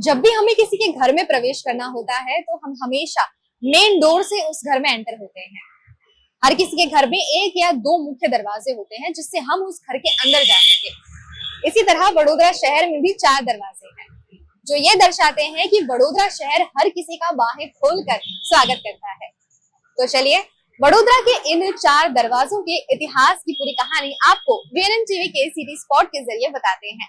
जब भी हमें किसी के घर में प्रवेश करना होता है तो हम हमेशा मेन डोर से उस घर में एंटर होते हैं। हर किसी के घर में एक या दो मुख्य दरवाजे होते हैं जिससे हम उस घर के अंदर जा सके। इसी तरह वडोदरा शहर में भी 4 दरवाजे हैं जो ये दर्शाते हैं कि वडोदरा शहर हर किसी का बाहें खोलकर स्वागत करता है। तो चलिए वडोदरा के इन 4 दरवाजों के इतिहास की पूरी कहानी आपको वीएनएन टीवी के सिटी स्पॉट के जरिए बताते हैं।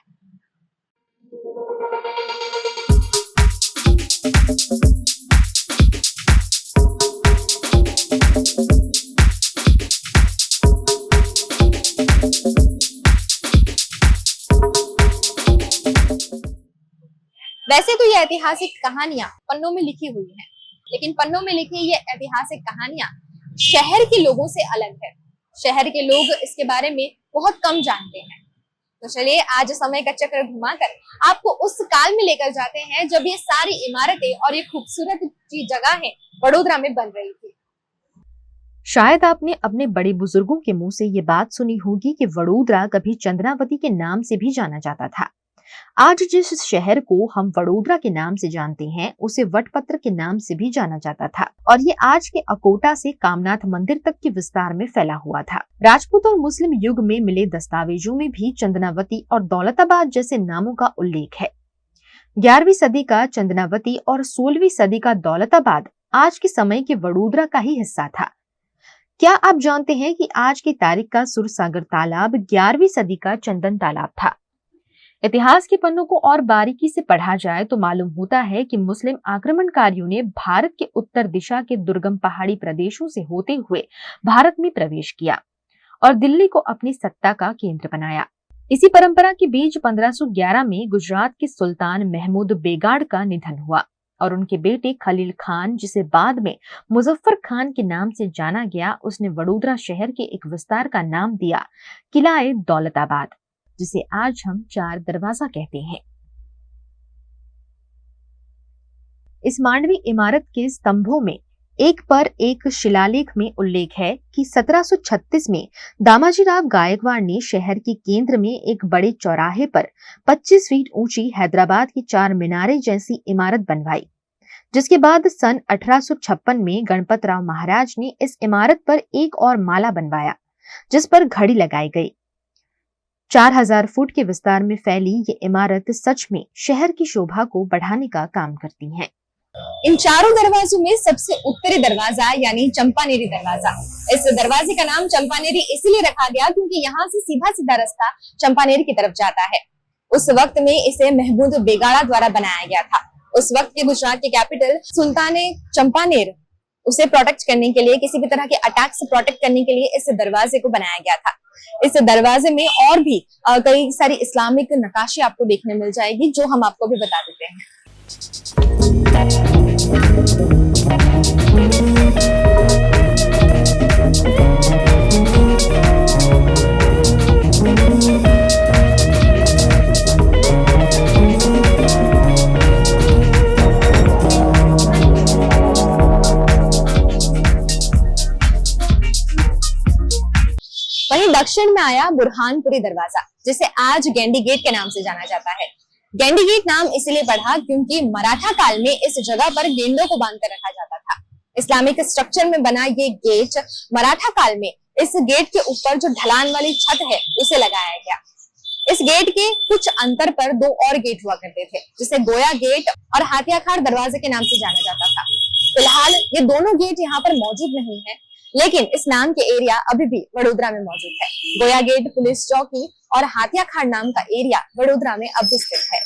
वैसे तो ये ऐतिहासिक कहानियां पन्नों में लिखी हुई हैं, लेकिन पन्नों में लिखी ये ऐतिहासिक कहानियां शहर के लोगों से अलग है। शहर के लोग इसके बारे में बहुत कम जानते हैं। तो चलिए आज समय का चक्र घुमाकर आपको उस काल में लेकर जाते हैं जब ये सारी इमारतें और ये खूबसूरत जगह वडोदरा में बन रही थी। शायद आपने अपने बड़े बुजुर्गों के मुंह से ये बात सुनी होगी कि वडोदरा कभी चंद्रावती के नाम से भी जाना जाता था। आज जिस शहर को हम वडोदरा के नाम से जानते हैं उसे वटपत्र के नाम से भी जाना जाता था और ये आज के अकोटा से कामनाथ मंदिर तक के विस्तार में फैला हुआ था। राजपूत और मुस्लिम युग में मिले दस्तावेजों में भी चंदनावती और दौलताबाद जैसे नामों का उल्लेख है। 11वीं सदी का चंदनावती और 16वीं सदी का दौलताबाद आज के समय के वडोदरा का ही हिस्सा था। क्या आप जानते हैं कि आज की तारीख का सुरसागर तालाब 11वीं सदी का चंदन तालाब था। इतिहास के पन्नों को और बारीकी से पढ़ा जाए तो मालूम होता है कि मुस्लिम आक्रमणकारियों ने भारत के उत्तर दिशा के दुर्गम पहाड़ी प्रदेशों से होते हुए भारत में प्रवेश किया और दिल्ली को अपनी सत्ता का केंद्र बनाया। इसी परंपरा के बीच 1511 में गुजरात के सुल्तान महमूद बेगाड़ का निधन हुआ और उनके बेटे खलील खान, जिसे बाद में मुजफ्फर खान के नाम से जाना गया, उसने वडोदरा शहर के एक विस्तार का नाम दिया किला-ए दौलताबाद, जिसे आज हम 4 दरवाजा कहते हैं। इस मांडवी इमारत के स्तंभों में एक पर एक शिलालेख में उल्लेख है कि 1736 में दामाजीराव गायकवाड़ ने शहर के केंद्र में एक बड़े चौराहे पर 25 फीट ऊंची हैदराबाद की 4 मीनारे जैसी इमारत बनवाई, जिसके बाद सन 1856 में गणपतराव महाराज ने इस इमारत पर एक और माला बनवाया जिस पर घड़ी लगाई गई। 4000 फुट के विस्तार में फैली ये इमारत सच में शहर की शोभा को बढ़ाने का काम करती है। इन 4 दरवाजों में सबसे उत्तरी दरवाजा यानी चंपानेरी दरवाजा, इस दरवाजे का नाम चंपानेरी इसलिए रखा गया क्योंकि यहाँ से सीधा सीधा रास्ता चंपानेरी की तरफ जाता है। उस वक्त में इसे महमूद बेगाड़ा द्वारा बनाया गया था। उस वक्त के गुजरात के कैपिटल सुल्तान चंपानेर उसे प्रोटेक्ट करने के लिए, किसी भी तरह के अटैक से प्रोटेक्ट करने के लिए इस दरवाजे को बनाया गया था। इस दरवाजे में और भी कई सारी इस्लामिक नक्काशी आपको देखने मिल जाएगी जो हम आपको भी बता देते हैं। वहीं दक्षिण में आया बुरहानपुरी दरवाजा, जिसे आज गेंडी गेट के नाम से जाना जाता है। गेंडी गेट नाम इसलिए पड़ा क्योंकि मराठा काल में इस जगह पर गेंडों को बांधकर रखा जाता था। इस्लामिक स्ट्रक्चर में बना ये गेट मराठा काल में इस गेट के ऊपर जो ढलान वाली छत है उसे लगाया गया। इस गेट के कुछ अंतर पर 2 और गेट हुआ करते थे जिसे गोया गेट और हाथियाखाड़ दरवाजे के नाम से जाना जाता था। फिलहाल ये दोनों गेट यहाँ पर मौजूद नहीं है, लेकिन इस नाम के एरिया अभी भी वडोदरा में मौजूद है। गोया गेट पुलिस चौकी और हाथियाखाड़ नाम का एरिया वडोदरा में अब भी स्थित है।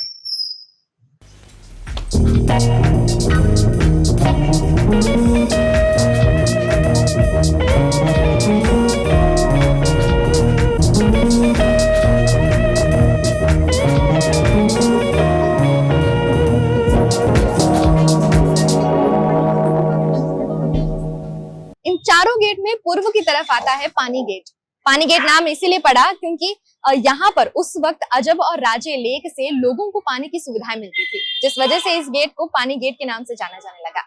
इन चारों गेट में पूर्व की तरफ आता है पानी गेट। पानी गेट नाम इसीलिए पड़ा क्योंकि यहाँ पर उस वक्त अजब और राजे लेक से लोगों को पानी की सुविधाएं मिलती थी, जिस वजह से इस गेट को पानी गेट के नाम से जाना जाने लगा।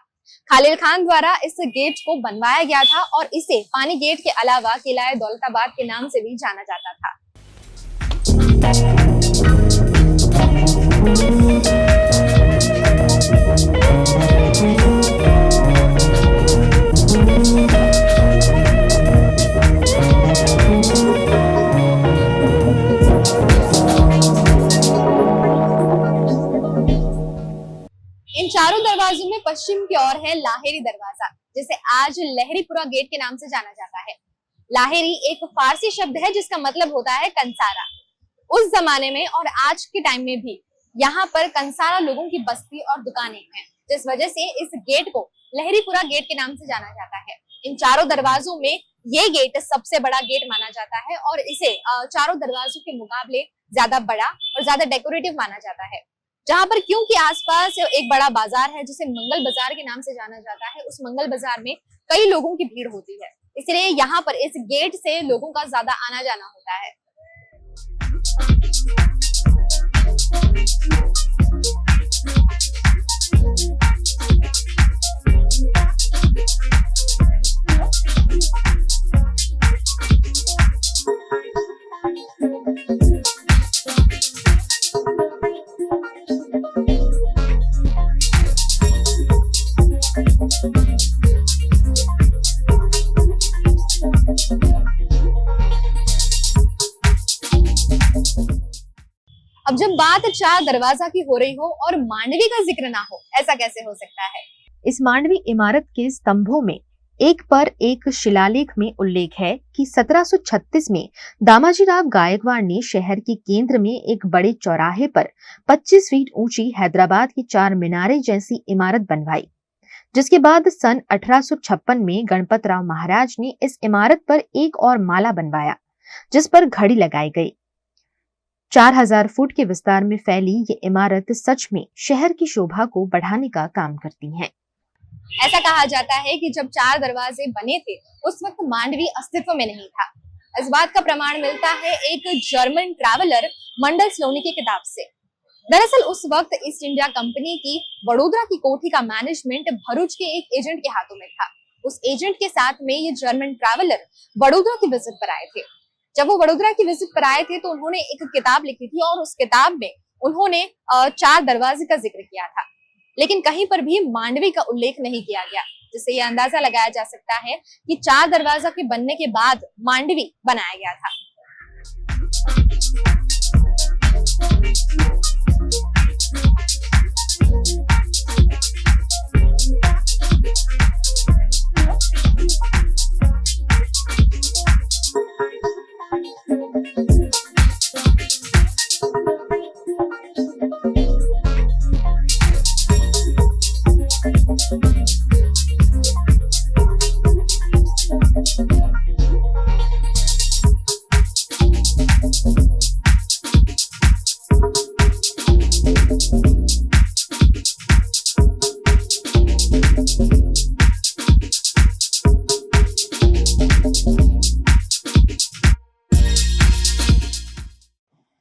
खालिल खान द्वारा इस गेट को बनवाया गया था और इसे पानी गेट के अलावा किला-ए दौलताबाद के नाम से भी जाना जाता था। इन चारों दरवाजों में पश्चिम की ओर है लाहेरी दरवाजा, जिसे आज लहरीपुरा गेट के नाम से जाना जाता है। लाहेरी एक फारसी शब्द है जिसका मतलब होता है कंसारा। उस जमाने में और आज के टाइम में भी यहाँ पर कंसारा लोगों की बस्ती और दुकानें हैं, जिस वजह से इस गेट को लहरीपुरा गेट के नाम से जाना जाता है। इन चारों दरवाजों में ये गेट सबसे बड़ा गेट माना जाता है और इसे चारों दरवाजों के मुकाबले ज्यादा बड़ा और ज्यादा डेकोरेटिव माना जाता है। जहां पर क्योंकि आसपास एक बड़ा बाजार है जिसे मंगल बाजार के नाम से जाना जाता है, उस मंगल बाजार में कई लोगों की भीड़ होती है, इसलिए यहाँ पर इस गेट से लोगों का ज्यादा आना जाना होता है। अब जब बात चार दरवाजा की हो रही हो और मांडवी का जिक्र ना हो, ऐसा कैसे हो सकता है? इस मांडवी इमारत के स्तंभों में एक पर एक शिलालेख में उल्लेख है कि 1736 में दामाजीराव गायकवाड़ ने शहर के केंद्र में एक बड़े चौराहे पर 25 फीट ऊंची हैदराबाद की 4 मीनारें जैसी इमारत बनवाई, जिसके बाद सन 1856 में गणपतराव महाराज ने इस इमारत पर एक और माला बनवाया, जिस पर घड़ी लगाई गई। 4000 फुट के विस्तार में फैली ये इमारत सच में शहर की शोभा को बढ़ाने का काम करती है। ऐसा कहा जाता है कि जब चार दरवाजे बने थे उस वक्त मांडवी अस्तित्व में नहीं था। इस बात का प्रमाण मिलता है एक जर्मन ट्रैवलर मंडल स्लोनी की किताब से। दरअसल उस वक्त ईस्ट इंडिया कंपनी की वडोदरा की कोठी का मैनेजमेंट भरूच के एक एजेंट के हाथों में था। उस एजेंट के साथ में ये जर्मन ट्रैवलर वडोदरा की विजिट पर आए थे। जब वो वडोदरा की विजिट पर आए थे तो उन्होंने एक किताब लिखी थी और उस किताब में उन्होंने चार दरवाजे का जिक्र किया था, लेकिन कहीं पर भी मांडवी का उल्लेख नहीं किया गया, जिससे यह अंदाजा लगाया जा सकता है कि चार दरवाजा के बनने के बाद मांडवी बनाया गया था।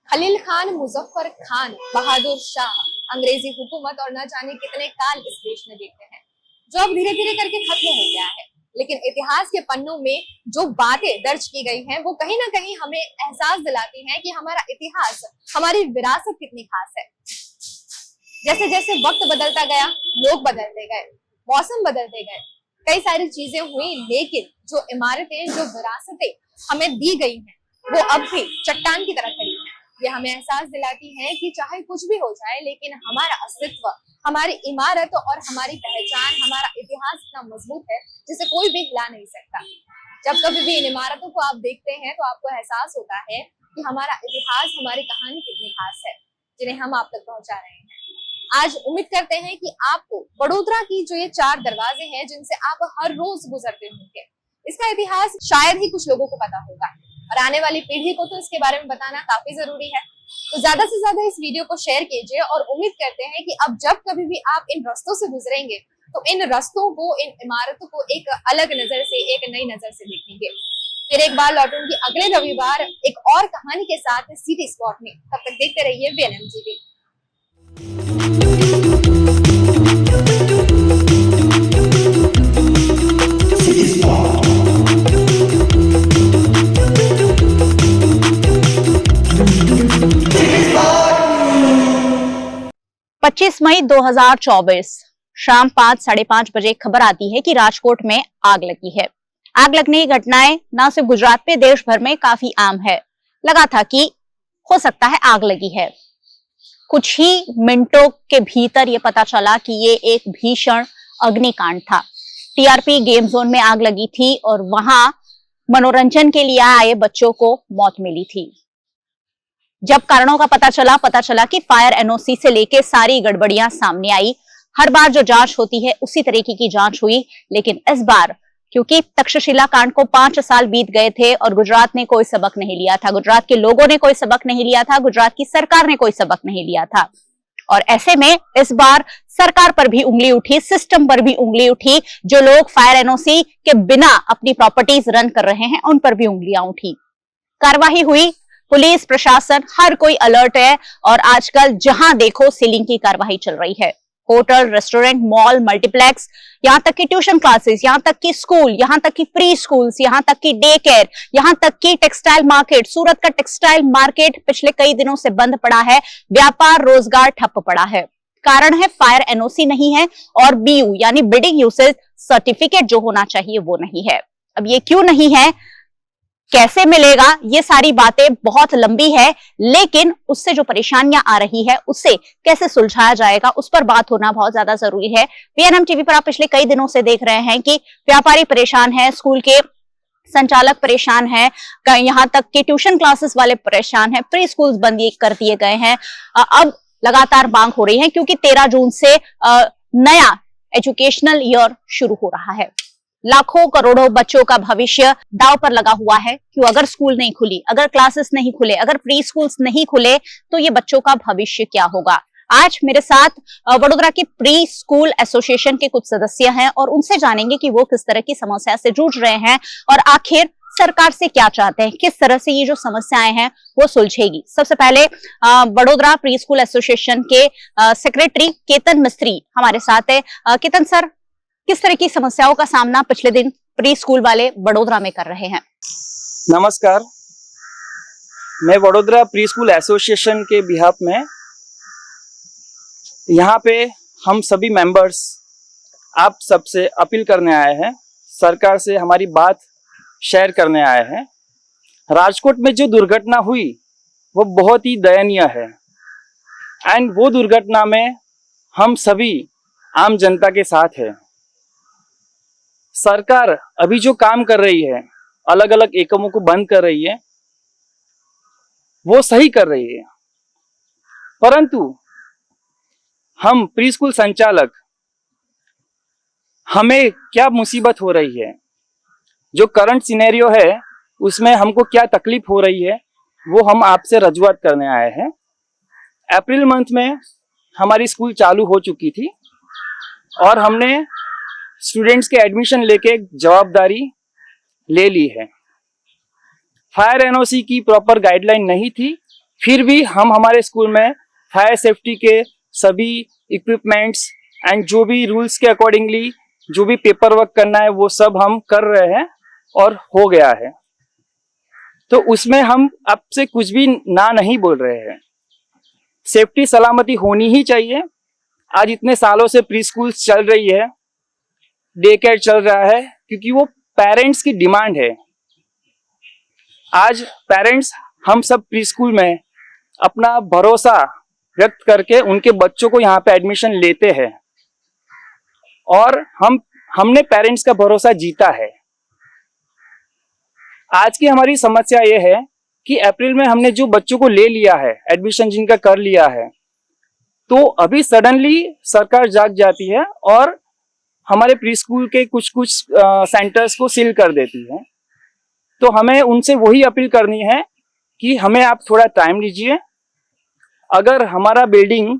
खलील खान, मुजफ्फर खान, बहादुर शाह, अंग्रेजी हुकूमत और न जाने कितने काल इस देश में देखते हैं, जो अब धीरे धीरे करके खत्म हो गया है। लेकिन इतिहास के पन्नों में जो बातें दर्ज की गई हैं, वो कहीं ना कहीं हमें एहसास दिलाती हैं कि हमारा इतिहास, हमारी विरासत कितनी खास है। जैसे जैसे वक्त बदलता गया, लोग बदलते गए, मौसम बदलते गए, कई सारी चीजें हुई, लेकिन जो इमारतें, जो विरासतें हमें दी गई हैं, वो अब भी चट्टान की तरह खड़ी हैं। ये हमें एहसास दिलाती है कि चाहे कुछ भी हो जाए, लेकिन हमारा अस्तित्व, हमारी इमारत और हमारी पहचान, हमारा इतिहास इतना मजबूत है जिसे कोई भी हिला नहीं सकता। जब कभी भी इन इमारतों को आप देखते हैं तो आपको एहसास होता है कि हमारा इतिहास, हमारी कहानी कितनी खास है, जिन्हें हम आप तक पहुंचा रहे हैं। आज उम्मीद करते हैं कि आपको वडोदरा की जो ये चार दरवाजे हैं, जिनसे आप हर रोज गुजरते होंगे, इसका इतिहास शायद ही कुछ लोगों को पता होगा, और आने वाली पीढ़ी को तो इसके बारे में बताना काफी जरूरी है। तो ज्यादा से ज्यादा इस वीडियो को शेयर कीजिए और उम्मीद करते हैं कि अब जब कभी भी आप इन रास्तों से गुजरेंगे तो इन रास्तों को, इन इमारतों को एक अलग नजर से, एक नई नजर से देखेंगे। फिर एक बार लौटूंगी अगले रविवार एक और कहानी के साथ सिटी स्पॉट में। तब तक देखते रहिए VNMTV। 25 मई 2024 शाम 5-5:30 बजे खबर आती है कि राजकोट में आग लगी है। आग लगने की घटनाएं न सिर्फ गुजरात में, देश भर में काफी आम है। लगा था कि हो सकता है आग लगी है। कुछ ही मिनटों के भीतर ये पता चला कि ये एक भीषण अग्निकांड था। टीआरपी गेम जोन में आग लगी थी और वहां मनोरंजन के लिए आए बच्चों को मौत मिली थी। जब कारणों का पता चला कि फायर एनओसी से लेके सारी गड़बड़ियां सामने आई। हर बार जो जांच होती है उसी तरीके की जांच हुई, लेकिन इस बार क्योंकि तक्षशिला कांड को 5 साल बीत गए थे और गुजरात ने कोई सबक नहीं लिया था, गुजरात के लोगों ने कोई सबक नहीं लिया था, गुजरात की सरकार ने कोई सबक नहीं लिया था। और ऐसे में इस बार सरकार पर भी उंगली उठी, सिस्टम पर भी उंगली उठी। जो लोग फायर एनओसी के बिना अपनी प्रॉपर्टीज रन कर रहे हैं उन पर भी उंगलियां उठी। कार्रवाई हुई, पुलिस प्रशासन हर कोई अलर्ट है और आजकल जहां देखो सीलिंग की कार्रवाई चल रही है। होटल, रेस्टोरेंट, मॉल, मल्टीप्लेक्स, यहाँ तक कि ट्यूशन क्लासेस, यहाँ तक कि स्कूल, यहाँ तक कि प्री स्कूल्स, यहाँ तक कि डे केयर, यहाँ तक कि टेक्सटाइल मार्केट। सूरत का टेक्सटाइल मार्केट पिछले कई दिनों से बंद पड़ा है, व्यापार रोजगार ठप पड़ा है। कारण है फायर एनओसी नहीं है और बीयू यानी बिल्डिंग यूसेज सर्टिफिकेट जो होना चाहिए वो नहीं है। अब ये क्यों नहीं है, कैसे मिलेगा, ये सारी बातें बहुत लंबी है, लेकिन उससे जो परेशानियां आ रही है उससे कैसे सुलझाया जाएगा उस पर बात होना बहुत ज्यादा जरूरी है। वीएनएम टीवी पर आप पिछले कई दिनों से देख रहे हैं कि व्यापारी परेशान है, स्कूल के संचालक परेशान है, यहाँ तक कि ट्यूशन क्लासेस वाले परेशान है, प्री स्कूल्स बंद कर दिए गए हैं। अब लगातार मांग हो रही है क्योंकि 13 जून से नया एजुकेशनल ईयर शुरू हो रहा है। लाखों करोड़ों बच्चों का भविष्य दांव पर लगा हुआ है। क्यों? अगर स्कूल नहीं खुली, अगर क्लासेस नहीं खुले, अगर प्री स्कूल्स नहीं खुले तो ये बच्चों का भविष्य क्या होगा। आज मेरे साथ वडोदरा के प्री स्कूल एसोसिएशन के कुछ सदस्य हैं और उनसे जानेंगे कि वो किस तरह की समस्या से जूझ रहे हैं और आखिर सरकार से क्या चाहते हैं, किस तरह से ये जो समस्याएं हैं वो सुलझेगी। सबसे पहले वडोदरा प्री स्कूल एसोसिएशन के सेक्रेटरी केतन मिस्त्री हमारे साथ है। केतन सर, किस तरह की समस्याओं का सामना पिछले दिन प्री स्कूल वाले वडोदरा में कर रहे हैं? नमस्कार, मैं वडोदरा प्री स्कूल एसोसिएशन के बिहाफ में यहाँ पे हम सभी मेंबर्स आप सबसे अपील करने आए हैं, सरकार से हमारी बात शेयर करने आए हैं। राजकोट में जो दुर्घटना हुई वो बहुत ही दयनीय है एंड वो दुर्घटना में हम सभी आम जनता के साथ है। सरकार अभी जो काम कर रही है, अलग अलग एकमों को बंद कर रही है, वो सही कर रही है, परंतु हम प्री स्कूल संचालक, हमें क्या मुसीबत हो रही है, जो करंट सिनेरियो है उसमें हमको क्या तकलीफ हो रही है, वो हम आपसे रजूआत करने आए हैं। अप्रैल मंथ में हमारी स्कूल चालू हो चुकी थी और हमने स्टूडेंट्स के एडमिशन लेके जवाबदारी ले ली है। फायर एनओसी की प्रॉपर गाइडलाइन नहीं थी, फिर भी हम हमारे स्कूल में फायर सेफ्टी के सभी इक्विपमेंट्स एंड जो भी रूल्स के अकॉर्डिंगली जो भी पेपर वर्क करना है वो सब हम कर रहे हैं और हो गया है। तो उसमें हम आपसे कुछ भी ना नहीं बोल रहे हैं। सेफ्टी सलामती होनी ही चाहिए। आज इतने सालों से प्री स्कूल चल रही है, डे केयर चल रहा है, क्योंकि वो पेरेंट्स की डिमांड है। आज पेरेंट्स हम सब प्री स्कूल में अपना भरोसा व्यक्त करके उनके बच्चों को यहाँ पे एडमिशन लेते हैं और हमने पेरेंट्स का भरोसा जीता है। आज की हमारी समस्या ये है कि अप्रैल में हमने जो बच्चों को ले लिया है, एडमिशन जिनका कर लिया है, तो अभी सडनली सरकार जाग जाती है और हमारे प्री स्कूल के कुछ सेंटर्स को सील कर देती है। तो हमें उनसे वही अपील करनी है कि हमें आप थोड़ा टाइम दीजिए। अगर हमारा बिल्डिंग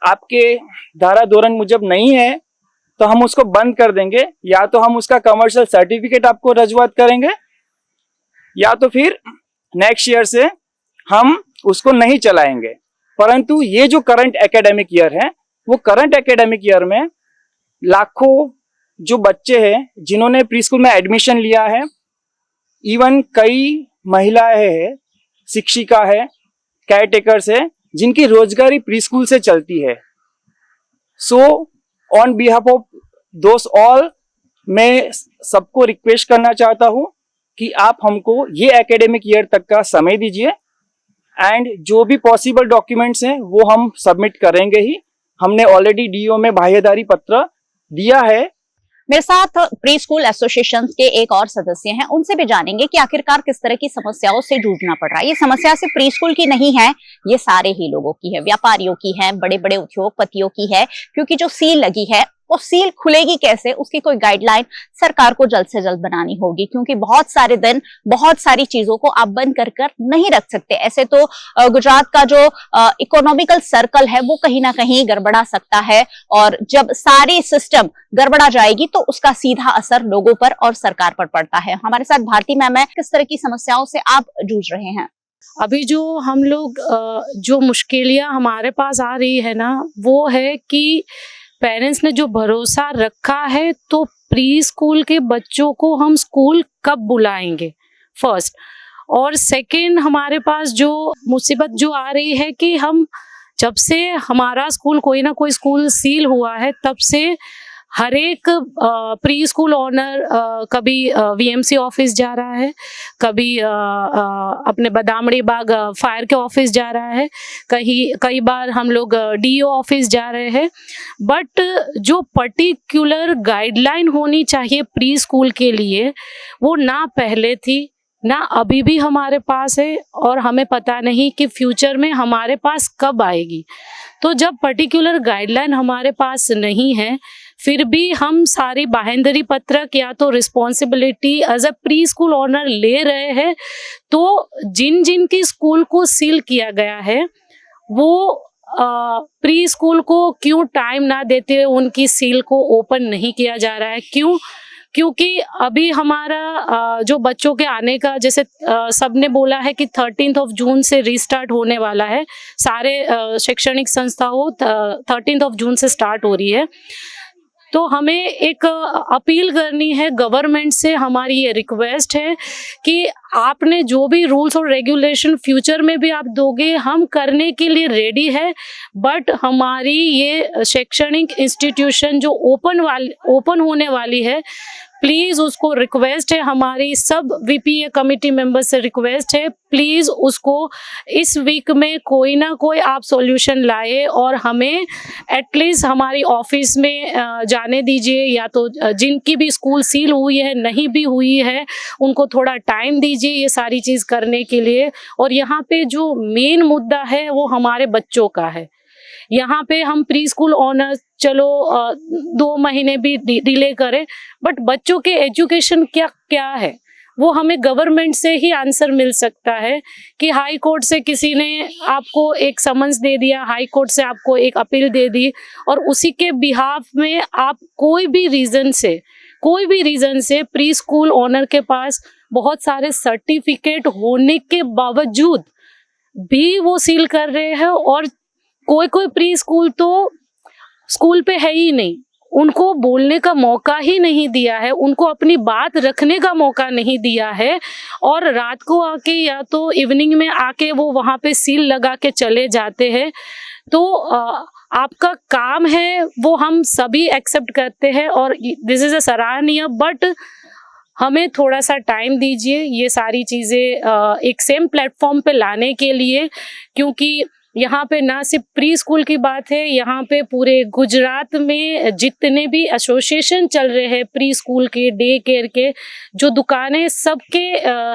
आपके धारा धोरण मुजब नहीं है तो हम उसको बंद कर देंगे, या तो हम उसका कमर्शियल सर्टिफिकेट आपको रजूआत करेंगे, या तो फिर नेक्स्ट ईयर से हम उसको नहीं चलाएंगे। परंतु ये जो करंट एकेडमिक ईयर है, वो करंट एकेडमिक ईयर में लाखों जो बच्चे हैं जिन्होंने प्री स्कूल में एडमिशन लिया है, इवन कई महिलाएं हैं, शिक्षिका है, केयर टेकर्स है, जिनकी रोजगारी प्री स्कूल से चलती है। So on behalf of those all मैं सबको रिक्वेस्ट करना चाहता हूं कि आप हमको ये एकेडमिक ईयर तक का समय दीजिए। एंड जो भी पॉसिबल डॉक्यूमेंट्स हैं वो हम सबमिट करेंगे ही। हमने ऑलरेडी डीओ में बाह्यदारी पत्र दिया है। मेरे साथ प्री स्कूल एसोसिएशन के एक और सदस्य हैं, उनसे भी जानेंगे कि आखिरकार किस तरह की समस्याओं से जूझना पड़ रहा है। ये समस्या सिर्फ प्री स्कूल की नहीं है, ये सारे ही लोगों की है, व्यापारियों की है, बड़े बड़े उद्योगपतियों की है, क्योंकि जो सील लगी है वो सील खुलेगी कैसे, उसकी कोई गाइडलाइन सरकार को जल्द से जल्द बनानी होगी, क्योंकि बहुत सारे दिन बहुत सारी चीजों को आप बंद कर नहीं रख सकते। ऐसे तो गुजरात का जो इकोनॉमिकल सर्कल है वो कहीं ना कहीं गड़बड़ा सकता है, और जब सारी सिस्टम गड़बड़ा जाएगी तो उसका सीधा असर लोगों पर और सरकार पर पड़ता है। हमारे साथ भारती मैम है, किस तरह की समस्याओं से आप जूझ रहे हैं? अभी जो हम लोग जो मुश्किलियां हमारे पास आ रही है ना, वो है कि पेरेंट्स ने जो भरोसा रखा है तो प्री स्कूल के बच्चों को हम स्कूल कब बुलाएंगे, फर्स्ट। और सेकंड, हमारे पास जो मुसीबत जो आ रही है कि हम जब से हमारा स्कूल कोई ना कोई स्कूल सील हुआ है तब से हर एक प्री स्कूल ऑनर कभी वीएमसी ऑफिस जा रहा है, कभी अपने बदामड़ी बाग फायर के ऑफिस जा रहा है, कई बार हम लोग डीओ ऑफिस जा रहे हैं। बट जो पर्टिकुलर गाइडलाइन होनी चाहिए प्री स्कूल के लिए वो ना पहले थी ना अभी भी हमारे पास है, और हमें पता नहीं कि फ्यूचर में हमारे पास कब आएगी। तो जब पर्टिकुलर गाइडलाइन हमारे पास नहीं है, फिर भी हम सारी बाहेंधरी पत्रक या तो responsibility as a pre school owner ले रहे हैं, तो जिन जिन की स्कूल को सील किया गया है वो प्री स्कूल को क्यों टाइम ना देते हुए उनकी सील को ओपन नहीं किया जा रहा है? क्यों? क्योंकि अभी हमारा जो बच्चों के आने का, जैसे सबने बोला है कि 13 जून से रीस्टार्ट होने वाला है, सारे शैक्षणिक संस्थाओं 13 जून से स्टार्ट हो रही है। तो हमें एक अपील करनी है गवर्नमेंट से, हमारी ये रिक्वेस्ट है कि आपने जो भी रूल्स और रेगुलेशन फ्यूचर में भी आप दोगे, हम करने के लिए रेडी है। बट हमारी ये शैक्षणिक इंस्टीट्यूशन जो ओपन होने वाली है, प्लीज उसको रिक्वेस्ट है, हमारी सब वीपीए कमेटी मेंबर्स से रिक्वेस्ट है, प्लीज उसको इस वीक में कोई ना कोई आप सॉल्यूशन लाए और हमें एटलीस्ट हमारी ऑफिस में जाने दीजिए, या तो जिनकी भी स्कूल सील हुई है नहीं भी हुई है उनको थोड़ा टाइम दीजिए ये सारी चीज़ करने के लिए। और यहाँ पे जो मेन मुद्दा है वो हमारे बच्चों का है। यहाँ पे हम प्री स्कूल ऑनर्स चलो 2 महीने भी डिले करें, बट बच्चों के एजुकेशन क्या है वो हमें गवर्नमेंट से ही आंसर मिल सकता है। कि हाई कोर्ट से किसी ने आपको एक समन्स दे दिया, हाई कोर्ट से आपको एक अपील दे दी, और उसी के बिहाफ में आप कोई भी रीजन से प्री स्कूल ऑनर के पास बहुत सारे सर्टिफिकेट होने के बावजूद भी वो सील कर रहे हैं, और कोई प्री स्कूल तो स्कूल पे है ही नहीं, उनको बोलने का मौका ही नहीं दिया है, उनको अपनी बात रखने का मौका नहीं दिया है, और रात को आके या तो इवनिंग में आके वो वहाँ पे सील लगा के चले जाते हैं। तो आपका काम है वो हम सभी एक्सेप्ट करते हैं और दिस इज अ सराहनीय, बट हमें थोड़ा सा टाइम दीजिए ये सारी चीज़ें एक सेम प्लेटफॉर्म पे लाने के लिए, क्योंकि यहाँ पे ना सिर्फ प्री स्कूल की बात है, यहाँ पे पूरे गुजरात में जितने भी एसोसिएशन चल रहे हैं प्री स्कूल के, डे केयर के, जो दुकानें, सबके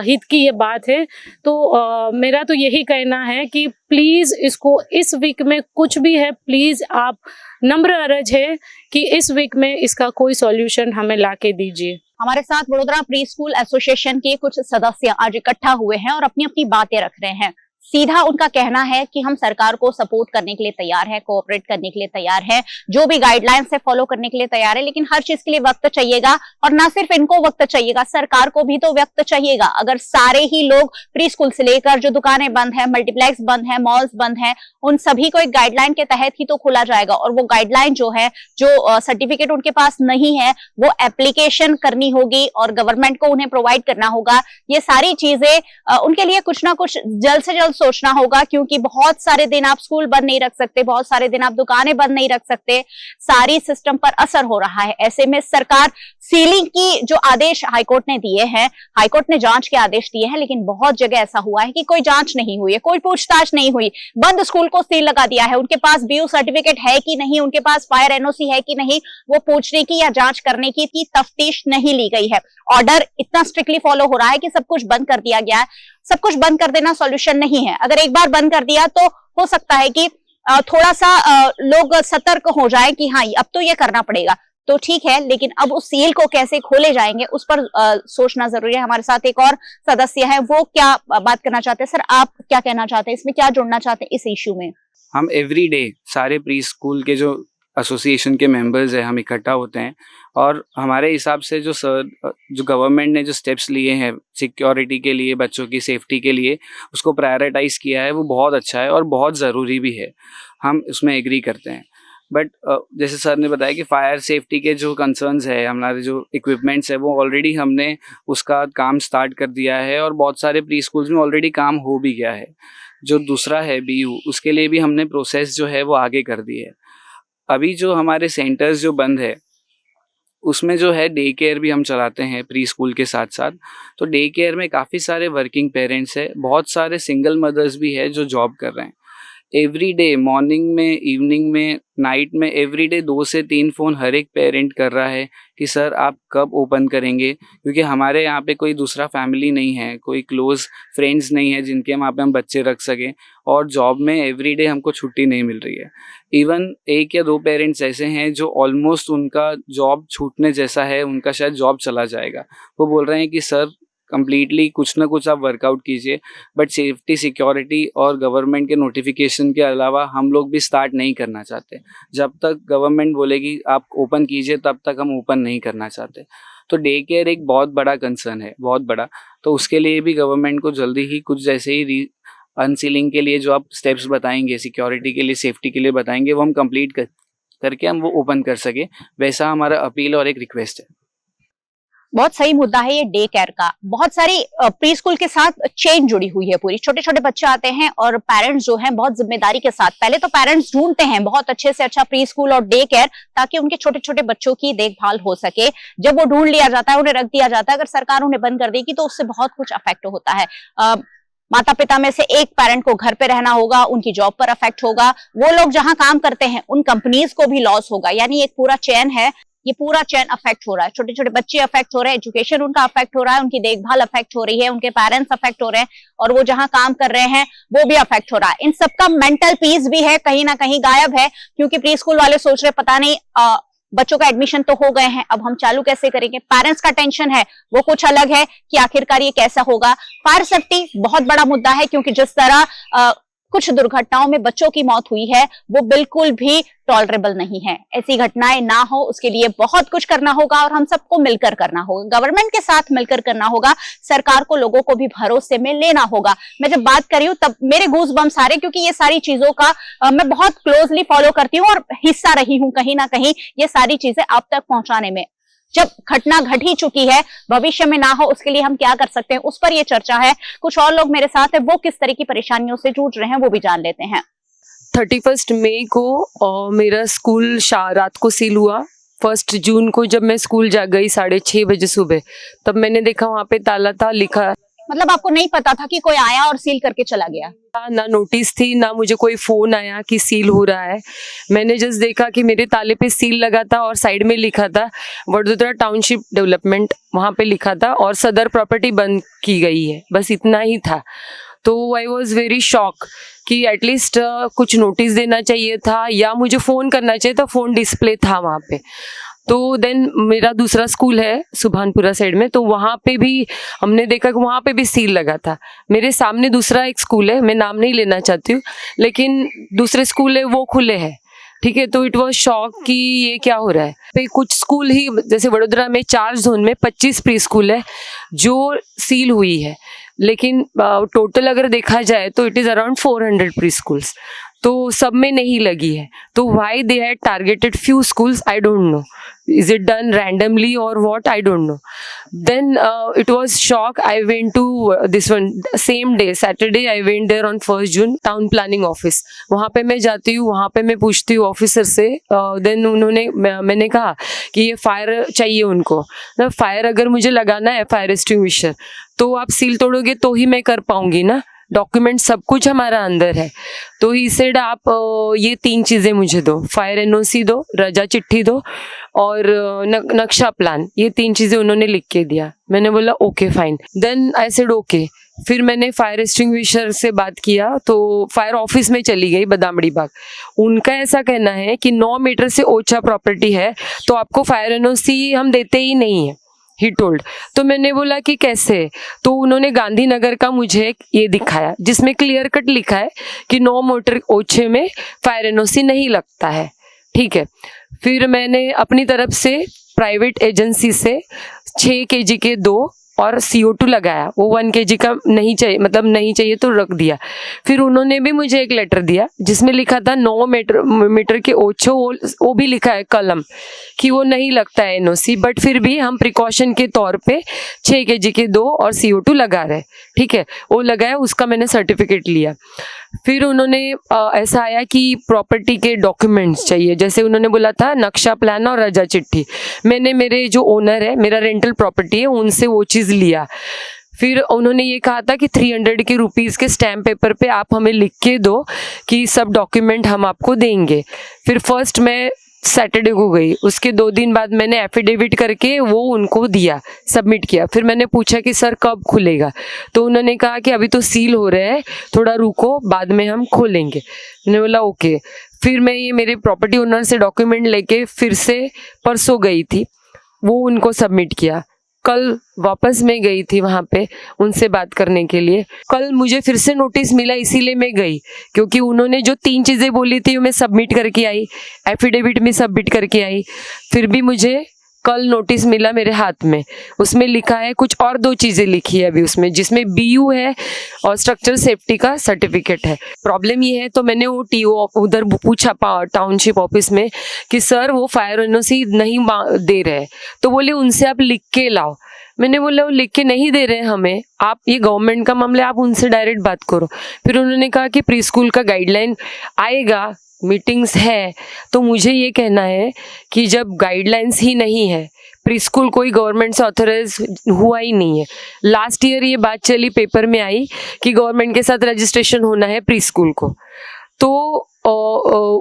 हित की ये बात है। तो मेरा तो यही कहना है कि प्लीज़ इसको इस वीक में कुछ भी है, प्लीज़ आप नम्र अर्ज है कि इस वीक में इसका कोई सॉल्यूशन हमें लाके दीजिए। हमारे साथ वडोदरा प्री स्कूल एसोसिएशन के कुछ सदस्य आज इकट्ठा हुए हैं और अपनी अपनी बातें रख रहे हैं। सीधा उनका कहना है कि हम सरकार को सपोर्ट करने के लिए तैयार है, कोऑपरेट करने के लिए तैयार है, जो भी गाइडलाइंस है फॉलो करने के लिए तैयार है, लेकिन हर चीज के लिए वक्त चाहिएगा, और ना सिर्फ इनको वक्त चाहिएगा, सरकार को भी तो वक्त चाहिएगा। अगर सारे ही लोग प्री स्कूल से लेकर जो दुकानें बंद है, मल्टीप्लेक्स बंद है, मॉल्स बंद है, उन सभी को एक गाइडलाइन के तहत ही तो खोला जाएगा, और वो गाइडलाइन जो है, जो सर्टिफिकेट उनके पास नहीं है, वो एप्लीकेशन करनी होगी और गवर्नमेंट को उन्हें प्रोवाइड करना होगा। ये सारी चीजें उनके लिए कुछ ना कुछ जल्द से जल्द सोचना होगा, क्योंकि बहुत सारे दिन आप स्कूल बंद नहीं रख सकते, बहुत सारे दिन आप दुकानें बंद नहीं रख सकते, सारी सिस्टम पर असर हो रहा है। ऐसे में सरकार सीलिंग की जो आदेश हाईकोर्ट ने दिए हैं, हाईकोर्ट ने जांच के आदेश दिए हैं, लेकिन बहुत जगह ऐसा हुआ है कि कोई जांच नहीं हुई है, कोई पूछताछ नहीं हुई, बंद स्कूल को सील लगा दिया है। उनके पास बीयू सर्टिफिकेट है कि नहीं, उनके पास फायर एनओसी है कि नहीं, वो पूछने की या जांच करने की तफ्तीश नहीं ली गई है। ऑर्डर इतना स्ट्रिक्टली फॉलो हो रहा है कि सब कुछ बंद कर दिया गया है। सब कुछ बंद कर देना सॉल्यूशन नहीं है। अगर एक बार बंद कर दिया तो हो सकता है कि थोड़ा सा लोग सतर्क हो जाएं कि हाँ अब तो ये करना पड़ेगा, तो ठीक है, लेकिन अब उस सील को कैसे खोले जाएंगे उस पर सोचना जरूरी है। हमारे साथ एक और सदस्य है, वो क्या बात करना चाहते हैं? सर, आप क्या कहना चाहते हैं, इसमें क्या जोड़ना चाहते हैं इस इश्यू में? हम एवरी डे सारे प्री स्कूल के जो एसोसिएशन के मेंबर्स हैं, हम इकट्ठा होते हैं और हमारे हिसाब से जो गवर्नमेंट ने जो स्टेप्स लिए हैं सिक्योरिटी के लिए, बच्चों की सेफ्टी के लिए, उसको प्रायोरिटाइज किया है, वो बहुत अच्छा है और बहुत ज़रूरी भी है। हम उसमें एग्री करते हैं। बट जैसे सर ने बताया कि फायर सेफ्टी के जो कंसर्न्स है, हमारे जो इक्विपमेंट्स है, वो ऑलरेडी हमने उसका काम स्टार्ट कर दिया है और बहुत सारे प्री स्कूल्स में ऑलरेडी काम हो भी गया है। जो दूसरा है बीयू, उसके लिए भी हमने प्रोसेस जो है वो आगे कर दी है। अभी जो हमारे सेंटर्स जो बंद है उसमें जो है डे केयर भी हम चलाते हैं प्री स्कूल के साथ साथ। तो डे केयर में काफ़ी सारे वर्किंग पेरेंट्स है, बहुत सारे सिंगल मदर्स भी है जो जॉब कर रहे हैं। एवरी डे मॉर्निंग में, इवनिंग में, नाइट में, एवरी डे 2 से 3 फ़ोन हर एक पेरेंट कर रहा है कि सर आप कब ओपन करेंगे, क्योंकि हमारे यहाँ पे कोई दूसरा फैमिली नहीं है, कोई क्लोज फ्रेंड्स नहीं है जिनके वहाँ पे हम बच्चे रख सकें, और जॉब में एवरी डे हमको छुट्टी नहीं मिल रही है। इवन 1 या 2 पेरेंट्स ऐसे हैं जो ऑलमोस्ट उनका जॉब छूटने जैसा है, उनका शायद जॉब चला जाएगा। वो बोल रहे हैं कि सर कंप्लीटली कुछ ना कुछ आप वर्कआउट कीजिए, बट सेफ्टी, सिक्योरिटी और गवर्नमेंट के नोटिफिकेशन के अलावा हम लोग भी स्टार्ट नहीं करना चाहते। जब तक गवर्नमेंट बोलेगी आप ओपन कीजिए तब तक हम ओपन नहीं करना चाहते। तो डे केयर एक बहुत बड़ा कंसर्न है, बहुत बड़ा। तो उसके लिए भी गवर्नमेंट को जल्दी ही कुछ जैसे ही अनसीलिंग के लिए जो आप स्टेप्स बताएंगे, सिक्योरिटी के लिए, सेफ्टी के लिए बताएंगे, वो हम कंप्लीट करके हम वो ओपन कर सके, वैसा हमारा अपील और एक रिक्वेस्ट है। बहुत सही मुद्दा है ये डे केयर का। बहुत सारी प्री स्कूल के साथ चेन जुड़ी हुई है पूरी। छोटे छोटे बच्चे आते हैं और पेरेंट्स जो हैं बहुत जिम्मेदारी के साथ, पहले तो पेरेंट्स ढूंढते हैं बहुत अच्छे से अच्छा प्री स्कूल और डे केयर, ताकि उनके छोटे छोटे बच्चों की देखभाल हो सके। जब वो ढूंढ लिया जाता है, उन्हें रख दिया जाता है, अगर सरकार उन्हें बंद कर देगी तो उससे बहुत कुछ अफेक्ट होता है। माता पिता में से एक पेरेंट को घर पे रहना होगा, उनकी जॉब पर अफेक्ट होगा, वो लोग जहां काम करते हैं उन कंपनीज को भी लॉस होगा। यानी एक पूरा चेन है, ये पूरा चेन अफेक्ट हो रहा है। छोटे छोटे बच्चे अफेक्ट हो रहे हैं, एजुकेशन उनका अफेक्ट हो रहा है, उनकी देखभाल अफेक्ट हो रही है, उनके पेरेंट्स अफेक्ट हो रहे हैं, और वो जहां काम कर रहे हैं वो भी अफेक्ट हो रहा है। इन सबका मेंटल पीस भी है कहीं ना कहीं गायब है, क्योंकि प्री स्कूल वाले सोच रहे पता नहीं बच्चों का एडमिशन तो हो गए हैं, अब हम चालू कैसे करेंगे। पेरेंट्स का टेंशन है वो कुछ अलग है कि आखिरकार ये कैसा होगा। फायर सेफ्टी बहुत बड़ा मुद्दा है, क्योंकि जिस तरह कुछ दुर्घटनाओं में बच्चों की मौत हुई है वो बिल्कुल भी टॉलरेबल नहीं है। ऐसी घटनाएं ना हो उसके लिए बहुत कुछ करना होगा, और हम सबको मिलकर करना होगा, गवर्नमेंट के साथ मिलकर करना होगा, सरकार को, लोगों को भी भरोसे में लेना होगा। मैं जब बात कर रही हूँ तब मेरे गूज बम्स आ रहे, क्योंकि ये सारी चीजों का मैं बहुत क्लोजली फॉलो करती हूँ और हिस्सा रही हूँ कहीं ना कहीं ये सारी चीजें आप तक पहुंचाने में। जब घटना घट ही चुकी है, भविष्य में ना हो उसके लिए हम क्या कर सकते हैं, उस पर ये चर्चा है। कुछ और लोग मेरे साथ है, वो किस तरह की परेशानियों से जूझ रहे हैं वो भी जान लेते हैं। 31 मई को मेरा स्कूल रात को सील हुआ। 1 जून को जब मैं स्कूल जा गई 6:30 बजे सुबह, तब मैंने देखा वहाँ पे ताला था, लिखा। मतलब आपको नहीं पता था कि कोई आया और सील करके चला गया? ना नोटिस थी, ना मुझे कोई फोन आया कि सील हो रहा है। मैंने जस्ट देखा कि मेरे ताले पे सील लगा था और साइड में लिखा था वडोदरा टाउनशिप डेवलपमेंट, वहाँ पे लिखा था, और सदर प्रॉपर्टी बंद की गई है, बस इतना ही था। तो आई वॉज वेरी शॉक कि एटलीस्ट कुछ नोटिस देना चाहिए था या मुझे फ़ोन करना चाहिए था। फ़ोन डिस्प्ले था वहाँ पे। तो देन मेरा दूसरा स्कूल है सुभानपुरा साइड में, तो वहाँ पे भी हमने देखा कि वहाँ पे भी सील लगा था। मेरे सामने दूसरा एक स्कूल है, मैं नाम नहीं लेना चाहती हूँ, लेकिन दूसरे स्कूल है वो खुले हैं, ठीक है। तो इट वाज शॉक कि ये क्या हो रहा है। पे कुछ स्कूल ही, जैसे वडोदरा में 4 जोन में 25 प्री स्कूल है जो सील हुई है, लेकिन टोटल अगर देखा जाए तो it is around 400 pre schools, तो सब में नहीं लगी है। तो why they had targeted few schools, I don't know. is it done randomly or what, I don't know. Then it was shock. I went to this one same day Saturday, I went there on 1st June town planning office. वहाँ पे मैं जाती हूँ, वहाँ पे मैं पूछती हूँ ऑफिसर से. देन मैंने कहा कि ये फायर चाहिए उनको ना. फायर अगर मुझे लगाना है, फायर एक्सटिंग्विशर, तो आप सील तोड़ोगे तो ही मैं कर पाऊंगी ना. डॉक्यूमेंट सब कुछ हमारा अंदर है. तो ही सेड आप ये 3 चीज़ें मुझे दो, फायर एनओसी दो, रजा चिट्ठी दो और नक्शा प्लान. ये 3 चीज़ें उन्होंने लिख के दिया. मैंने बोला okay fine. Then I said okay. फिर मैंने फायर एक्सटिंग्विशर से बात किया तो फायर ऑफिस में चली गई बदामड़ी बाग. उनका ऐसा कहना है कि 9 मीटर से ओछा प्रॉपर्टी है तो आपको फायर एनओसी हम देते ही नहीं है, ही टोल्ड. तो मैंने बोला कि कैसे. तो उन्होंने गांधीनगर का मुझे ये दिखाया जिसमें क्लियर कट लिखा है कि 9 मीटर ओछे में फायर एनओसी नहीं लगता है. ठीक है. फिर मैंने अपनी तरफ से प्राइवेट एजेंसी से 6 kg के 2 और CO2 लगाया. वो 1 kg का नहीं चाहिए, मतलब नहीं चाहिए तो रख दिया. फिर उन्होंने भी मुझे एक लेटर दिया जिसमें लिखा था 9 मीटर के ओछो. वो भी लिखा है कलम कि वो नहीं लगता है एनओसी, बट फिर भी हम प्रिकॉशन के तौर पे 6 kg के 2 और CO2 लगा रहे. ठीक है. वो लगाया, उसका मैंने सर्टिफिकेट लिया. फिर उन्होंने ऐसा आया कि प्रॉपर्टी के डॉक्यूमेंट्स चाहिए. जैसे उन्होंने बोला था नक्शा प्लान और रजा चिट्ठी. मैंने मेरे जो ओनर है, मेरा रेंटल प्रॉपर्टी है, उनसे वो चीज़ लिया. फिर उन्होंने ये कहा था कि 300 के रुपीज़ के स्टैम्प पेपर पे आप हमें लिख के दो कि सब डॉक्यूमेंट हम आपको देंगे. फिर फर्स्ट मैं सैटरडे को गई. उसके 2 दिन बाद मैंने एफिडेविट करके वो उनको दिया, सबमिट किया. फिर मैंने पूछा कि सर कब खुलेगा. तो उन्होंने कहा कि अभी तो सील हो रहे हैं, थोड़ा रुको, बाद में हम खोलेंगे. मैंने बोला ओके. फिर मैं ये मेरे प्रॉपर्टी ओनर से डॉक्यूमेंट लेके फिर से परसों गई थी, वो उनको सबमिट किया. कल वापस मैं गई थी वहाँ पे उनसे बात करने के लिए. कल मुझे फिर से नोटिस मिला, इसीलिए मैं गई, क्योंकि उन्होंने जो 3 चीज़ें बोली थी मैं सबमिट करके आई, एफिडेविट में सबमिट करके आई. फिर भी मुझे कल नोटिस मिला मेरे हाथ में. उसमें लिखा है कुछ और 2 चीज़ें लिखी है अभी उसमें, जिसमें BU है और स्ट्रक्चर सेफ्टी का सर्टिफिकेट है. प्रॉब्लम ये है, तो मैंने वो TO उधर पूछा टाउनशिप ऑफिस में कि सर वो फायर एनओसी नहीं दे रहे. तो बोले उनसे आप लिख के लाओ. मैंने बोला वो लिख के नहीं दे रहे हमें, आप ये गवर्नमेंट का मामला, आप उनसे डायरेक्ट बात करो. फिर उन्होंने कहा कि प्री स्कूल का गाइडलाइन आएगा, मीटिंग्स है. तो मुझे ये कहना है कि जब गाइडलाइंस ही नहीं है, प्री स्कूल कोई गवर्नमेंट से ऑथराइज हुआ ही नहीं है. लास्ट ईयर ये बात चली, पेपर में आई कि गवर्नमेंट के साथ रजिस्ट्रेशन होना है प्री स्कूल को. तो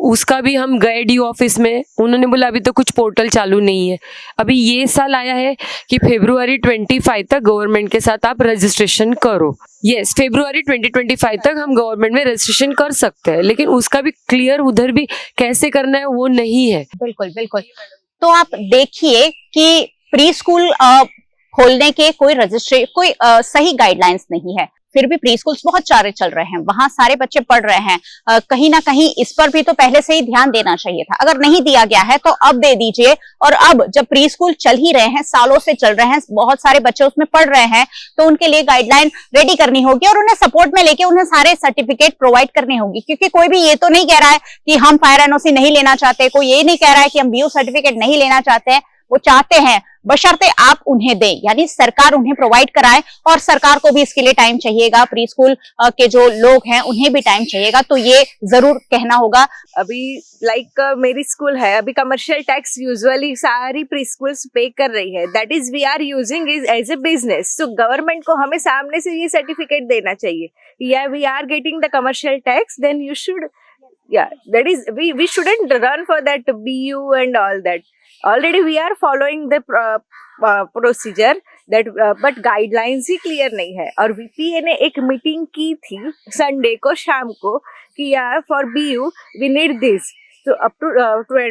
उसका भी हम गए DO ऑफिस में. उन्होंने बोला अभी तो कुछ पोर्टल चालू नहीं है. अभी ये साल आया है कि February 25 तक गवर्नमेंट के साथ आप रजिस्ट्रेशन करो. यस, February 2025 तक हम गवर्नमेंट में रजिस्ट्रेशन कर सकते हैं, लेकिन उसका भी क्लियर उधर भी कैसे करना है वो नहीं है. बिल्कुल बिल्कुल. तो आप देखिए कि प्री स्कूल खोलने के कोई सही गाइडलाइंस नहीं है. फिर भी प्री स्कूल्स बहुत सारे चल रहे हैं, वहां सारे बच्चे पढ़ रहे हैं. कहीं ना कहीं इस पर भी तो पहले से ही ध्यान देना चाहिए था. अगर नहीं दिया गया है तो अब दे दीजिए. और अब जब प्री स्कूल चल ही रहे हैं, सालों से चल रहे हैं, बहुत सारे बच्चे उसमें पढ़ रहे हैं, तो उनके लिए गाइडलाइन रेडी करनी होगी और उन्हें सपोर्ट में लेके उन्हें सारे सर्टिफिकेट प्रोवाइड करनी होगी. क्योंकि कोई भी ये तो नहीं कह रहा है कि हम फायर एनओसी नहीं लेना चाहते, कोई ये नहीं कह रहा है कि हम BU सर्टिफिकेट नहीं लेना चाहते हैं. वो चाहते हैं, बशर्ते आप उन्हें दें, यानी सरकार उन्हें प्रोवाइड कराए. और सरकार को भी इसके लिए टाइम चाहिएगा, प्री स्कूल के जो लोग हैं उन्हें भी टाइम चाहिएगा. तो ये जरूर कहना होगा. अभी मेरी स्कूल है, अभी कमर्शियल टैक्स यूजुअली सारी प्री स्कूल्स पे कर रही है. That is we are using is as a business. So government को हमें सामने से ये सर्टिफिकेट देना चाहिए, या we are getting the commercial tax, then you should, yeah, that is we shouldn't run for that BU and all that. Already we are following the procedure that but guidelines he clear नहीं है. और VPA ने एक meeting की थी Sunday को शाम को कि यार for BU we need this. तो up to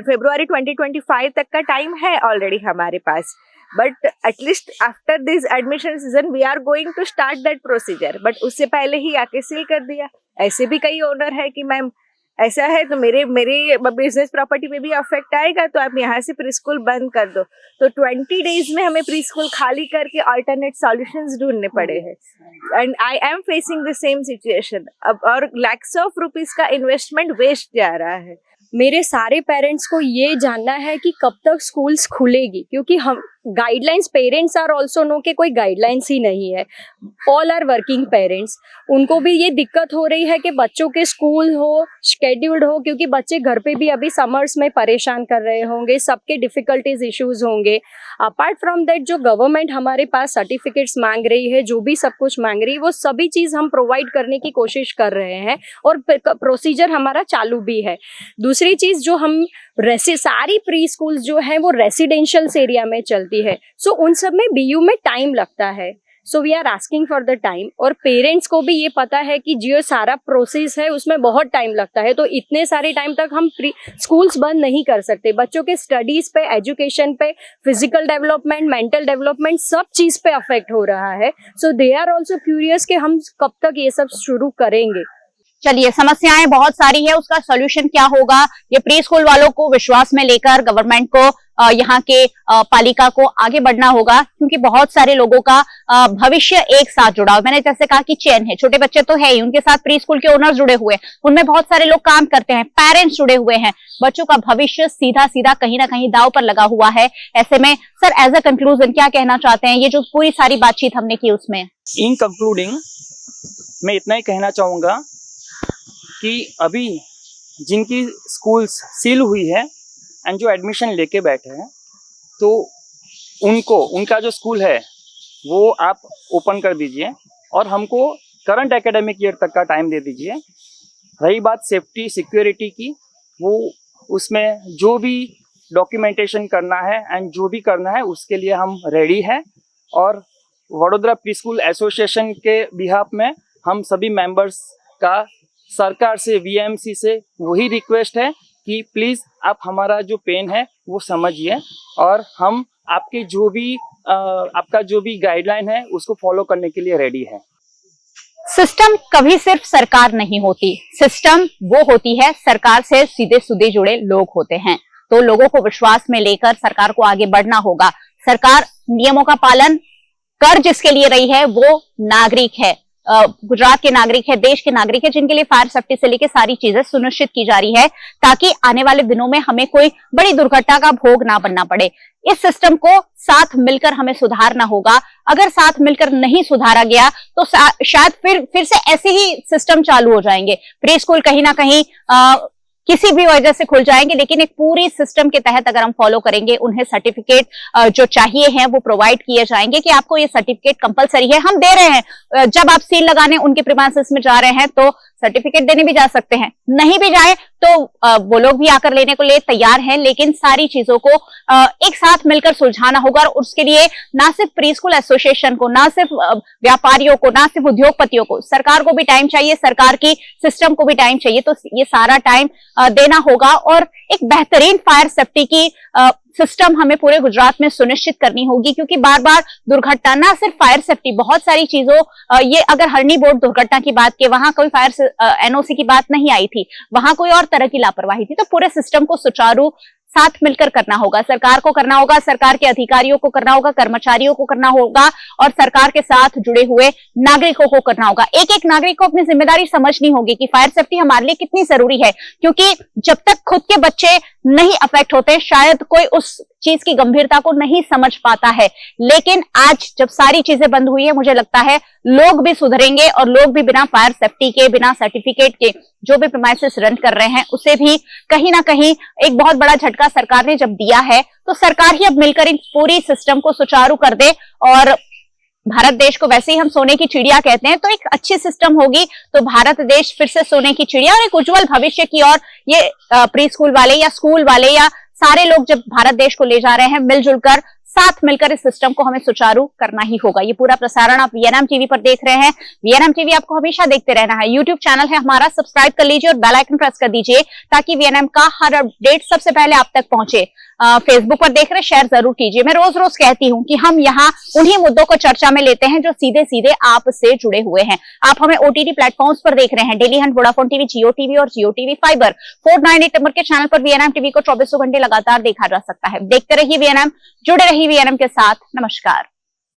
February 2025 तक का टाइम है ऑलरेडी हमारे पास. But at least after this admission season we are going to start that procedure. But उससे पहले ही आके सील कर दिया. ऐसे भी कई ओनर है कि मैम ऐसा है तो मेरे बिजनेस प्रॉपर्टी में भी अफेक्ट आएगा, तो आप यहाँ से प्री स्कूल बंद कर दो. तो 20 डेज में हमें प्री स्कूल खाली करके अल्टरनेट सॉल्यूशंस ढूंढने पड़े हैं. And I am facing the same situation. अब और लैक्स ऑफ रुपीस का इन्वेस्टमेंट वेस्ट जा रहा है. मेरे सारे पेरेंट्स को ये जानना है कि कब तक स्कूल्स खुलेगी, क्योंकि हम guidelines, parents are also know के कोई गाइडलाइंस ही नहीं है। ऑल आर वर्किंग पेरेंट्स, उनको भी ये दिक्कत हो रही है कि बच्चों के स्कूल हो, शेड्यूल्ड हो, क्योंकि बच्चे घर पे भी अभी समर्स में परेशान कर रहे होंगे, सबके डिफिकल्टीज इश्यूज होंगे। अपार्ट फ्रॉम दैट जो गवर्नमेंट हमारे पास सर्टिफिकेट्स मांग रही है, जो भी सब कुछ मांग रही है, वो सभी चीज़ हम प्रोवाइड करने की कोशिश कर रहे हैं और प्रोसीजर हमारा चालू भी है। दूसरी चीज़ जो हम सारी प्री स्कूल्स जो है वो रेसिडेंशियल एरिया में चलती है, सो उन सब में बीयू में टाइम लगता है। So we are asking for the time, और पेरेंट्स को भी ये पता है कि जो सारा प्रोसेस है उसमें बहुत टाइम लगता है, तो इतने सारे टाइम तक हम प्री स्कूल्स बंद नहीं कर सकते। बच्चों के स्टडीज पे, एजुकेशन पे, फिजिकल डेवलपमेंट, मेंटल डेवलपमेंट, सब चीज पे अफेक्ट हो रहा है। सो दे आर ऑल्सो क्यूरियस कि हम कब तक ये सब शुरू करेंगे। चलिए, समस्याएं बहुत सारी है, उसका सॉल्यूशन क्या होगा, ये प्री स्कूल वालों को विश्वास में लेकर गवर्नमेंट को, यहाँ के पालिका को आगे बढ़ना होगा, क्योंकि बहुत सारे लोगों का भविष्य एक साथ जुड़ा हुआ। मैंने जैसे कहा कि चेन है, छोटे बच्चे तो है ही, उनके साथ प्री स्कूल के ओनर्स जुड़े हुए हैं, उनमें बहुत सारे लोग काम करते हैं, पेरेंट्स जुड़े हुए हैं, बच्चों का भविष्य सीधा सीधा कहीं ना कहीं दांव पर लगा हुआ है। ऐसे में सर, एज अ कंक्लूजन क्या कहना चाहते हैं, ये जो पूरी सारी बातचीत हमने की उसमें? इन कंक्लूडिंग मैं इतना ही कहना चाहूंगा कि अभी जिनकी स्कूल्स सील हुई है एंड जो एडमिशन लेके बैठे हैं, तो उनका जो स्कूल है वो आप ओपन कर दीजिए और हमको करंट एकेडमिक ईयर तक का टाइम दे दीजिए। रही बात सेफ्टी सिक्योरिटी की, वो उसमें जो भी डॉक्यूमेंटेशन करना है एंड जो भी करना है उसके लिए हम रेडी हैं। और वडोदरा प्री स्कूल एसोसिएशन के बिहाफ में हम सभी मेंबर्स का सरकार से, वीएमसी से वही रिक्वेस्ट है कि प्लीज़ आप हमारा जो पेन है वो समझिए, और हम आपके जो भी आपका जो भी गाइडलाइन है उसको फॉलो करने के लिए रेडी है। सिस्टम कभी सिर्फ सरकार नहीं होती, सिस्टम वो होती है सरकार से सीधे सीधे जुड़े लोग होते हैं। तो लोगों को विश्वास में लेकर सरकार को आगे बढ़ना होगा। सरकार नियमों का पालन कर जिसके लिए रही है वो नागरिक है, गुजरात के नागरिक है, देश के नागरिक है, जिनके लिए फायर सेफ्टी से लेकर सारी चीजें सुनिश्चित की जा रही है, ताकि आने वाले दिनों में हमें कोई बड़ी दुर्घटना का भोग ना बनना पड़े। इस सिस्टम को साथ मिलकर हमें सुधारना होगा। अगर साथ मिलकर नहीं सुधारा गया तो शायद फिर से ऐसे ही सिस्टम चालू हो जाएंगे। प्री स्कूल कहीं ना कहीं किसी भी वजह से खुल जाएंगे, लेकिन एक पूरी सिस्टम के तहत अगर हम फॉलो करेंगे, उन्हें सर्टिफिकेट जो चाहिए हैं वो प्रोवाइड किए जाएंगे कि आपको ये सर्टिफिकेट कंपलसरी है, हम दे रहे हैं। जब आप सील लगाने उनके प्रीमाइसेस में जा रहे हैं तो सर्टिफिकेट देने भी जा सकते हैं, नहीं भी जाए तो वो लोग भी आकर लेने को लिए तैयार हैं, लेकिन सारी चीजों को एक साथ मिलकर सुलझाना होगा। और उसके लिए ना सिर्फ प्री स्कूल एसोसिएशन को, ना सिर्फ व्यापारियों को, ना सिर्फ उद्योगपतियों को, सरकार को भी टाइम चाहिए, सरकार की सिस्टम को भी टाइम चाहिए। तो ये सारा टाइम देना होगा और एक बेहतरीन फायर सेफ्टी की सिस्टम हमें पूरे गुजरात में सुनिश्चित करनी होगी, क्योंकि बार बार दुर्घटना, ना सिर्फ फायर सेफ्टी, बहुत सारी चीजों, ये अगर हरनी बोर्ड दुर्घटना की बात की, वहां कोई फायर एनओसी की बात नहीं आई थी, वहां कोई और तरह की लापरवाही थी। तो पूरे सिस्टम को सुचारू साथ मिलकर करना होगा, सरकार को करना होगा, सरकार के अधिकारियों को करना होगा, कर्मचारियों को करना होगा और सरकार के साथ जुड़े हुए नागरिकों को करना होगा। एक एक नागरिक को अपनी जिम्मेदारी समझनी होगी कि फायर सेफ्टी हमारे लिए कितनी जरूरी है, क्योंकि जब तक खुद के बच्चे नहीं अफेक्ट होते शायद कोई उस चीज की गंभीरता को नहीं समझ पाता है। लेकिन आज जब सारी चीजें बंद हुई है, मुझे लगता है लोग भी सुधरेंगे और लोग भी बिना फायर सेफ्टी के, बिना सर्टिफिकेट के जो भी प्रीमाइसेस रन कर रहे हैं उसे भी कहीं ना कहीं एक बहुत बड़ा झटका सरकार ने जब दिया है, तो सरकार ही अब मिलकर इन पूरी सिस्टम को सुचारू कर दे। और भारत देश को वैसे ही हम सोने की चिड़िया कहते हैं, तो एक अच्छी सिस्टम होगी तो भारत देश फिर से सोने की चिड़िया और एक उज्जवल भविष्य की ओर ये प्री स्कूल वाले या स्कूल वाले या सारे लोग जब भारत देश को ले जा रहे हैं, मिलजुल कर साथ मिलकर इस सिस्टम को हमें सुचारू करना ही होगा। ये पूरा प्रसारण आप वीएनएम टीवी पर देख रहे हैं। वीएनएम टीवी आपको हमेशा देखते रहना है। यूट्यूब चैनल है हमारा, सब्सक्राइब कर लीजिए और बेल आइकन प्रेस कर दीजिए ताकि वीएनएम का हर अपडेट सबसे पहले आप तक पहुंचे। फेसबुक पर देख रहे शेयर जरूर कीजिए। मैं रोज रोज कहती हूं कि हम यहाँ उन्हीं मुद्दों को चर्चा में लेते हैं जो सीधे सीधे आपसे जुड़े हुए हैं। आप हमें ओटीटी प्लेटफॉर्म्स पर देख रहे हैं, डेली हंट, वोडाफोन टीवी, जियो टीवी और जियो टीवी फाइबर। 498 नंबर के चैनल पर वीएनएम टीवी को 24 घंटे लगातार देखा जा सकता है। देखते रहिए वीएनएम, जुड़े रहिए वीएनएम के साथ। नमस्कार।